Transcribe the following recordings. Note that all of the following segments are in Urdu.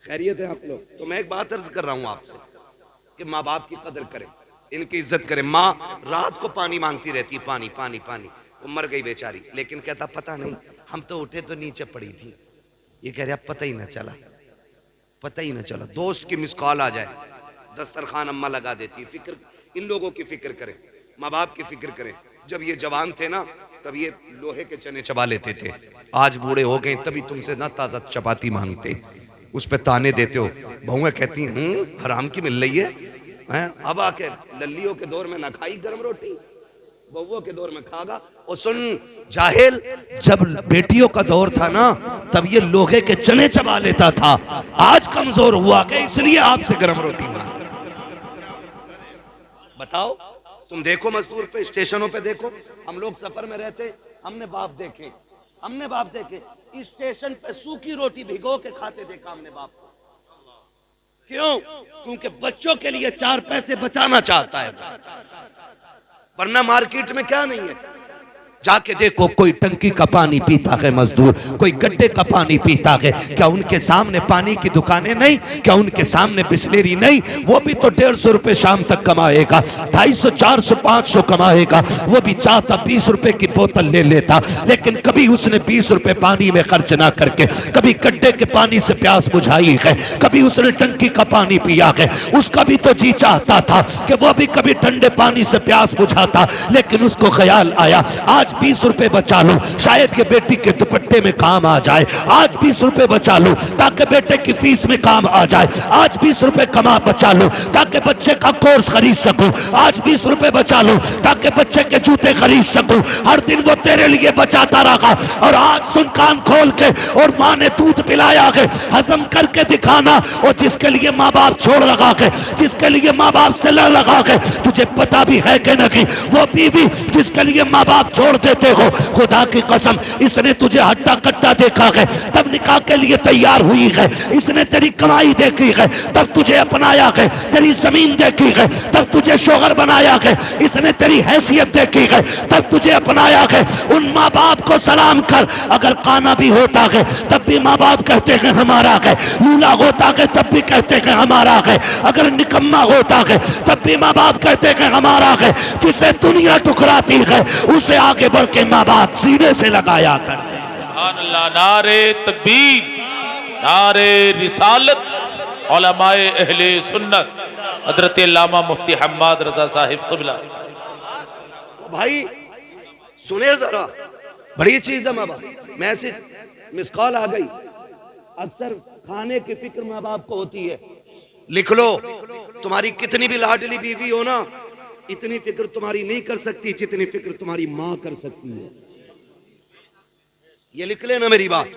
خیریت ہے آپ لوگ؟ تو میں ایک بات عرض کر رہا ہوں آپ سے کہ ماں باپ کی قدر کریں، ان کی عزت کریں. ماں رات کو پانی مانگتی رہتی، پانی پانی پانی. وہ مر گئی بیچاری، لیکن کہتا پتہ نہیں ہم تو اٹھے تو نیچے پڑی تھی. یہ کہہ رہا پتہ ہی نہ چلا، پتہ ہی نہ چلا. دوست کی مس کال آ جائے، دسترخوان اماں لگا دیتی. فکر ان لوگوں کی فکر کریں، ماں باپ کی فکر کریں. جب یہ جوان تھے نا تب یہ لوہے کے چنے چبا لیتے تھے. آج بوڑھے ہو گئے تبھی تم سے نہ تازہ چپاتی مانگتے، اس پہ تانے دیتے ہو. بہویں کہتی ہیں حرام کی مل رہی ہے. اب آ کے للیوں کے دور میں نہ کھائی گرم روٹی، بہووں کے دور میں کھا گا. اور سن جاہل، جب بیٹیوں کا دور تھا نا تب یہ لوہے کے چنے چبا لیتا تھا. آج کمزور ہوا کہ اس لیے آپ سے گرم روٹی مانگ. بتاؤ تم دیکھو مزدور پہ، اسٹیشنوں پہ دیکھو. ہم لوگ سفر میں رہتے، ہم نے باپ دیکھے، ہم نے باپ دیکھے اسٹیشن پہ سوکھی روٹی بھگو کے کھاتے دیکھا ہم نے باپ کو. کیوں؟ کیونکہ بچوں کے لیے 4 پیسے بچانا چاہتا ہے، ورنہ مارکیٹ میں کیا نہیں ہے. جا کے دیکھو کوئی ٹنکی کا پانی پیتا ہے مزدور، کوئی گڈے کا پانی پیتا ہے. کیا ان کے سامنے پانی کی دکانیں نہیں؟ کیا ان کے سامنے بسلیری نہیں؟ وہ بھی تو 150 روپے شام تک کمائے گا، 250 400 500 کمائے گا. وہ بھی چاہتا 20 روپے کی بوتل لے لیتا، لیکن کبھی اس نے 20 روپے پانی میں خرچ نہ کر کے کبھی گڈے کے پانی سے پیاس بجھائی ہے، کبھی اس نے ٹنکی کا پانی پیا ہے. اس کا بھی تو جی چاہتا تھا کہ وہ بھی کبھی ٹھنڈے پانی سے پیاس بجھاتا، لیکن اس کو خیال آیا آج 20 روپے بچا لو شاید یہ بیٹی کے دوپٹے میں کام آ جائے. آج 20 روپے بچا لو تاکہ بیٹے کی فیس میں کام آ جائے. آج 20 روپے کما بچا لو تاکہ بچے کا کورس خرید سکوں. آج 20 روپے بچا لو تاکہ بچے کے جوتے خرید سکوں. ہر دن وہ تیرے لیے بچاتا رہا، اور آج سن کان کھول کے، اور ماں نے دودھ پلایا ہے ہضم کر کے دکھانا. اور جس کے لیے ماں باپ چھوڑ لگا ہے، جس کے لیے ماں باپ سے لڑ لگا ہے، تجھے پتا بھی ہے کہ نہیں وہ بیوی جس کے لیے ماں باپ چھوڑ دیتے ہو، خدا کی قسم اس نے تجھے ہٹا کٹا دیکھا ہے تب نکاح کے لیے تیار ہوئی ہے. اس نے تیری کمائی دیکھی ہے تب تجھے اپنایا ہے، تیری زمین دیکھی ہے تب تجھے شوہر بنایا ہے. اس نے تیری حیثیت دیکھی ہے تب تجھے اپنایا ہے. ان ماں باپ کو سلام کر. اگر کانا بھی ہوتا ہے تب بھی ماں باپ کہتے ہیں ہمارا ہے، لولا ہوتا ہے تب بھی کہتے ہیں ہمارا ہے، اگر نکما ہوتا ہے تب بھی ماں باپ کہتے ہیں ہمارا ہے. جسے دنیا ٹکراتی ہے اسے آگے بڑھ کے ماں باپ سینے سے لگایا کرتے ہیں. سبحان اللہ. نعرہ تکبیر، نعرہ رسالت، علماء اہل سنت حضرت علامہ مفتی حماد رضا صاحب قبلہ. بھائی سنے ذرا، بڑی چیز ہے ماں باپ. میں سے مس کال آ گئی. اکثر کھانے کی فکر ماں باپ کو ہوتی ہے. لکھ لو، تمہاری کتنی بھی لاڈلی بیوی ہو نا اتنی فکر تمہاری نہیں کر سکتی جتنی فکر تمہاری ماں کر سکتی ہے. یہ لکھ لینا میری بات.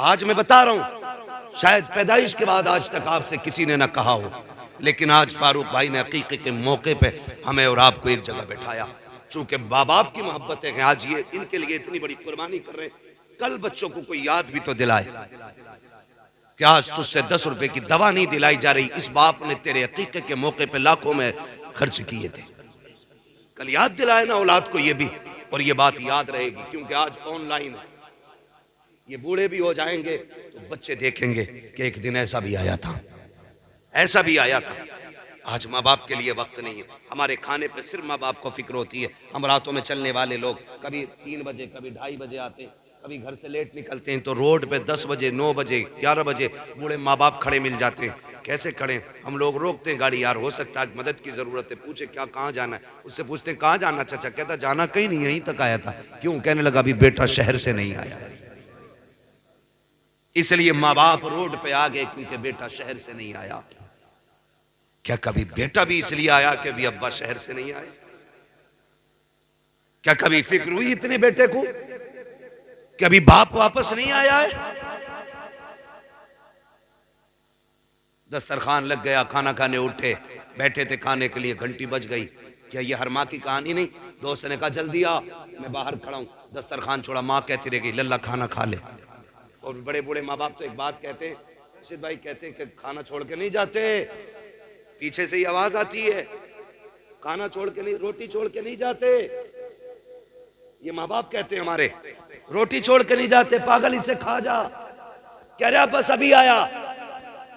آج میں بتا رہا ہوں، شاید پیدائش کے بعد آج تک آپ سے کسی نے نہ کہا ہو، لیکن آج فاروق بھائی نے عقیقے کے موقع پہ ہمیں اور آپ کو ایک جگہ بٹھایا. چونکہ باپ باپ کی محبتیں ہیں، آج یہ ان کے لیے اتنی بڑی قربانی کر رہے ہیں. کل بچوں کو کوئی یاد بھی تو دلائے کہ آج تجھ سے 10 روپے کی دوا نہیں دلائی جا رہی، اس باپ نے تیرے عقیقے کے موقع پہ لاکھوں میں خرچ کیے تھے. کل یاد دلائے نا اولاد کو یہ بھی، اور یہ بات یاد رہے گی. کیونکہ آج آن لائن ہے، یہ بوڑھے بھی ہو جائیں گے تو بچے دیکھیں گے کہ ایک دن ایسا بھی آیا تھا، ایسا بھی آیا تھا. آج ماں باپ کے لیے وقت نہیں ہے. ہمارے کھانے پہ صرف ماں باپ کو فکر ہوتی ہے. ہم راتوں میں چلنے والے لوگ کبھی 3 بجے کبھی 2:30 بجے آتے، کبھی گھر سے لیٹ نکلتے ہیں تو روڈ پہ 10 بجے 9 بجے 11 بجے بوڑھے ماں باپ کھڑے مل جاتے ہیں. کیسے کھڑے؟ ہم لوگ روکتے ہیں گاڑی، یار ہو سکتا ہے مدد کی ضرورت ہے. پوچھے کیا کہاں جانا ہے؟ اس سے پوچھتے ہیں کہاں جانا چچا؟ کہتا جانا کہیں نہیں، یہیں تک آیا تھا. کیوں؟ کہنے لگا ابھی بیٹا شہر سے نہیں آیا. اس لیے ماں باپ روڈ پہ آ گئے کیونکہ بیٹا شہر سے نہیں آیا. کیا کبھی بیٹا بھی اس لیے آیا کہ ابھی ابا شہر سے نہیں آئے؟ کیا کبھی فکر ہوئی اتنے بیٹے کو کہ ابھی باپ واپس نہیں آیا ہے؟ دسترخوان لگ گیا، کھانا کھانے اٹھے، بیٹھے تھے کھانے کے لیے، گھنٹی بج گئی. کیا یہ ہر ماں کی کہانی نہیں؟ دوست نے کہا جلدی آ، میں باہر کھڑا ہوں. دسترخوان چھوڑا، ماں کہتی رہ گئی للہ کھانا کھا لے. اور بڑے بوڑھے ماں باپ تو ایک بات کہتے ہیں، رشید بھائی کہتے ہیں کہ کھانا چھوڑ کے نہیں جاتے. پیچھے سے ہی آواز آتی ہے، کھانا چھوڑ کے نہیں، روٹی چھوڑ کے نہیں جاتے. یہ ماں باپ کہتے ہیں ہمارے، روٹی چھوڑ کے نہیں جاتے. پاگل اسے کھا جا. کہہ رہا بس ابھی آیا.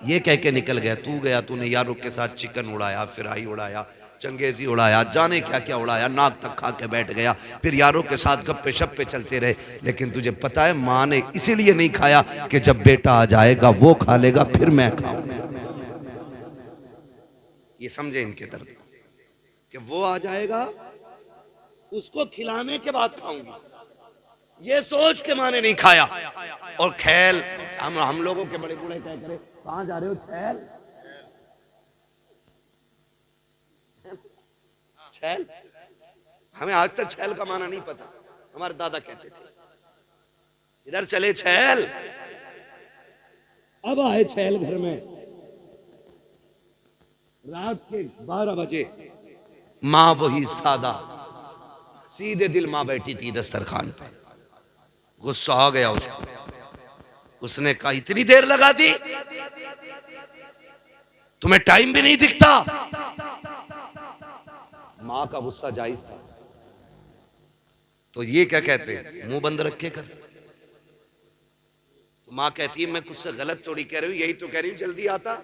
یہ کہہ کے نکل گیا، تو نے یاروں کے ساتھ چکن اڑایا، فرائی اڑایا، چنگیزی اڑایا، جانے کیا کیا اڑایا، ناک تک کھا کے بیٹھ گیا، پھر یاروں کے ساتھ گپے شپے چلتے رہے۔ لیکن تجھے پتا ہے ماں نے اسی لیے نہیں کھایا کہ جب بیٹا آ جائے گا وہ کھا لے گا پھر میں کھاؤں۔ یہ سمجھے ان کے درد کہ وہ آ جائے گا اس کو کھلانے کے بعد کھاؤں گا، یہ سوچ کے ماں نے نہیں کھایا۔ اور کھیل ہم لوگوں کے بڑے بوڑھے کہہ کرے کہاں جا رہے ہو؟ کھیل چھیل، ہمیں آج تک چھیل کا معنی نہیں پتا، ہمارے دادا کہتے تھے ادھر چلے چھیل۔ اب آئے چھیل گھر میں، رات کے 12 بجے ماں وہی سادہ سیدھے دل ماں بیٹھی تھی دسترخوان پہ، غصہ آ گیا اس کو، اس نے کہا اتنی دیر لگا دی، تمہیں ٹائم بھی نہیں دکھتا؟ ماں کا غصہ جائز تھا، تو یہ کیا کہتے ہیں منہ بند رکھے کر، تو ماں کہتی ہے میں کچھ سے غلط تھوڑی کہہ رہی ہوں، یہی تو کہہ رہی ہوں جلدی آتا،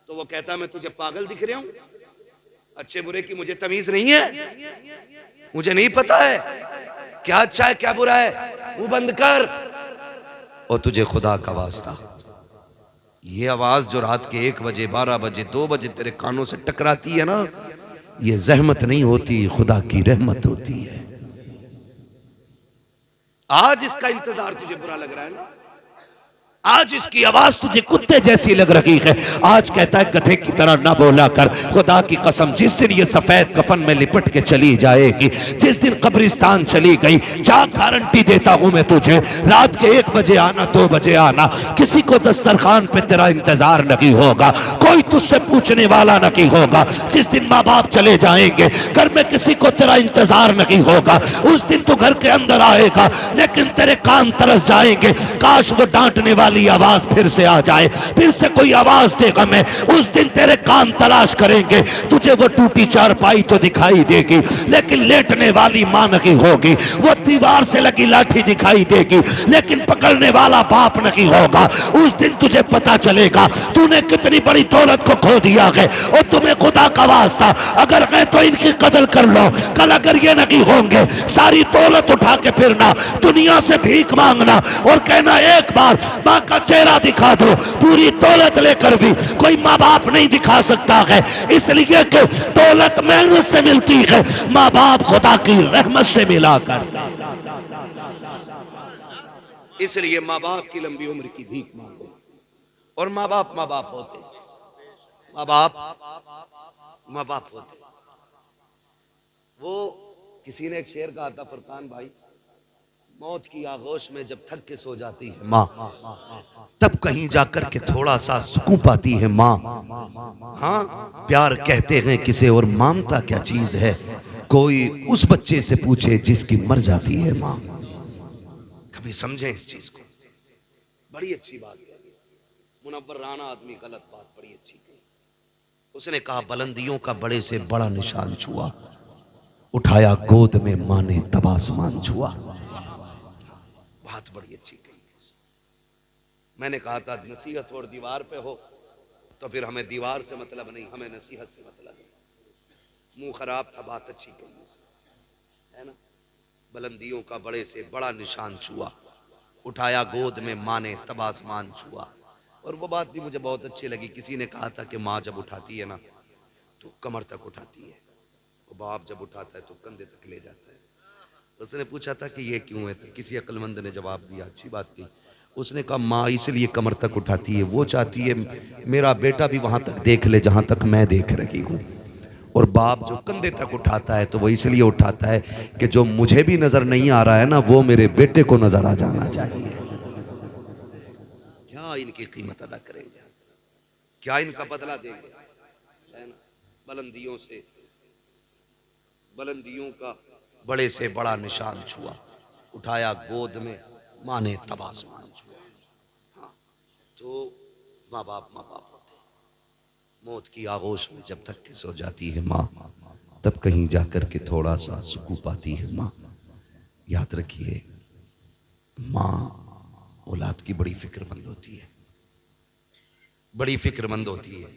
تو وہ کہتا میں تجھے پاگل دکھ رہا ہوں، اچھے برے کی مجھے تمیز نہیں ہے، مجھے نہیں پتا ہے کیا اچھا ہے کیا برا ہے، منہ بند کر۔ اور تجھے خدا کا واسطہ یہ آواز جو رات کے 1 بجے 12 بجے 2 بجے تیرے کانوں سے ٹکراتی ہے نا، یہ زحمت نہیں ہوتی، خدا کی رحمت ہوتی ہے۔ آج اس کا انتظار تجھے برا لگ رہا ہے نا، آج اس کی آواز تجھے کتے جیسی لگ رہی ہے، آج کہتا ہے گدھے کی طرح نہ بولا کر، خدا کی قسم جس دن یہ سفید کفن میں لپٹ کے چلی جائے گی، جس دن قبرستان چلی گئی، جا گارنٹی دیتا ہوں میں تجھے، رات کے 1 بجے آنا 2 بجے آنا، کسی کو دسترخوان پہ تیرا انتظار نہیں ہوگا، کوئی تجھ سے پوچھنے والا نہیں ہوگا، جس دن ماں باپ چلے جائیں گے گھر میں کسی کو تیرا انتظار نہیں ہوگا، اس دن تو گھر کے اندر آئے گا لیکن تیرے کان ترس جائیں گے، کاش وہ ڈانٹنے والی آواز پھر سے آ جائے، پھر سے کوئی آواز دے گا، میں اس دن تیرے کان تلاش کریں گے، تجھے وہ ٹوٹی چارپائی تو دکھائی دے گی لیکن لیٹنے والی ماں نہیں ہوگی، وہ دیوار سے لگی لاٹھی دکھائی دے گی لیکن پکڑنے والا باپ نہیں ہوگا، اس دن تجھے پتا چلے گا تو نے کتنی بڑی دولت کو کھو دیا ہے، اور تمہیں خدا کا واسطہ اگر ہے تو ان کی قدر کر لو، کل اگر یہ نہیں ہوں گے ساری دولت اٹھا کے پھرنا، دنیا سے بھیک مانگنا اور کہنا ایک بار ماں کا چہرہ دکھا دو، پوری دولت لے کر بھی کوئی ماں باپ نہیں دکھا سکتا ہے، اس لیے کہ دولت محنت سے ملتی ہے، ماں باپ خدا کی رحمت سے ملا کرتا، اس لیے ماں باپ کی لمبی عمر کی بھیک مانگو، اور ماں باپ ہوتے، ماں باپ ہوتے۔ وہ کسی نے ایک شعر کہا تھا فرقان بھائی، موت کی آغوش میں جب تھک کے سو جاتی ہے ماں، تب کہیں جا کر کے تھوڑا سا سکون پاتی ہے ماں، ہاں پیار کہتے ہیں کسے اور مامتا کیا چیز ہے، کوئی اس بچے سے پوچھے جس کی مر جاتی ہے ماں۔ کبھی سمجھیں اس چیز کو، بڑی اچھی بات ہے، منور رانا آدمی غلط بات بڑی اچھی کہی، اس نے کہا بلندیوں کا بڑے سے بڑا نشان چھوا، اٹھایا گود میں ماں نے تب آسمان چھوا، بات بڑی اچھی کہی۔ میں نے کہا تھا نصیحت اور دیوار پہ ہو تو پھر ہمیں دیوار سے مطلب نہیں، ہمیں نصیحت سے مطلب ہے، منہ خراب تھا بات اچھی کہی ہے نا، بلندیوں کا بڑے سے بڑا نشان چھوا، اٹھایا گود میں ماں نے تب آسمان چھوا، اور وہ بات بھی مجھے بہت اچھی لگی، کسی نے کہا تھا کہ ماں جب اٹھاتی ہے نا تو کمر تک اٹھاتی ہے، اور باپ جب اٹھاتا ہے تو کندھے تک لے جاتا ہے۔ اس نے پوچھا تھا کہ یہ کیوں ہے، تو کسی عقل مند نے جواب دیا، اچھی بات تھی، اس نے کہا ماں اس لیے کمر تک اٹھاتی ہے، وہ چاہتی ہے میرا بیٹا بھی وہاں تک دیکھ لے جہاں تک میں دیکھ رہی ہوں، اور باپ جو کندھے تک اٹھاتا ہے تو وہ اس لیے اٹھاتا ہے کہ جو مجھے بھی نظر نہیں آ رہا ہے نا وہ میرے بیٹے کو نظر آ جانا چاہیے۔ کیا ان کی قیمت ادا کریں گے، کیا ان کا بدلہ دیں گے، ہے نا؟ بلندیوں کا بڑے سے بڑا نشان چھوا، اٹھایا گود میں ماں نے تب آسمان چھوا۔ ہاں تو ماں باپ ہوتے، موت کی آغوش میں جب تک کہ سو جاتی ہے ماں، تب کہیں جا کر کے تھوڑا سا سکون پاتی ہے ماں۔ یاد رکھیے ماں اولاد کی بڑی فکر مند ہوتی ہے، بڑی فکر مند ہوتی ہے.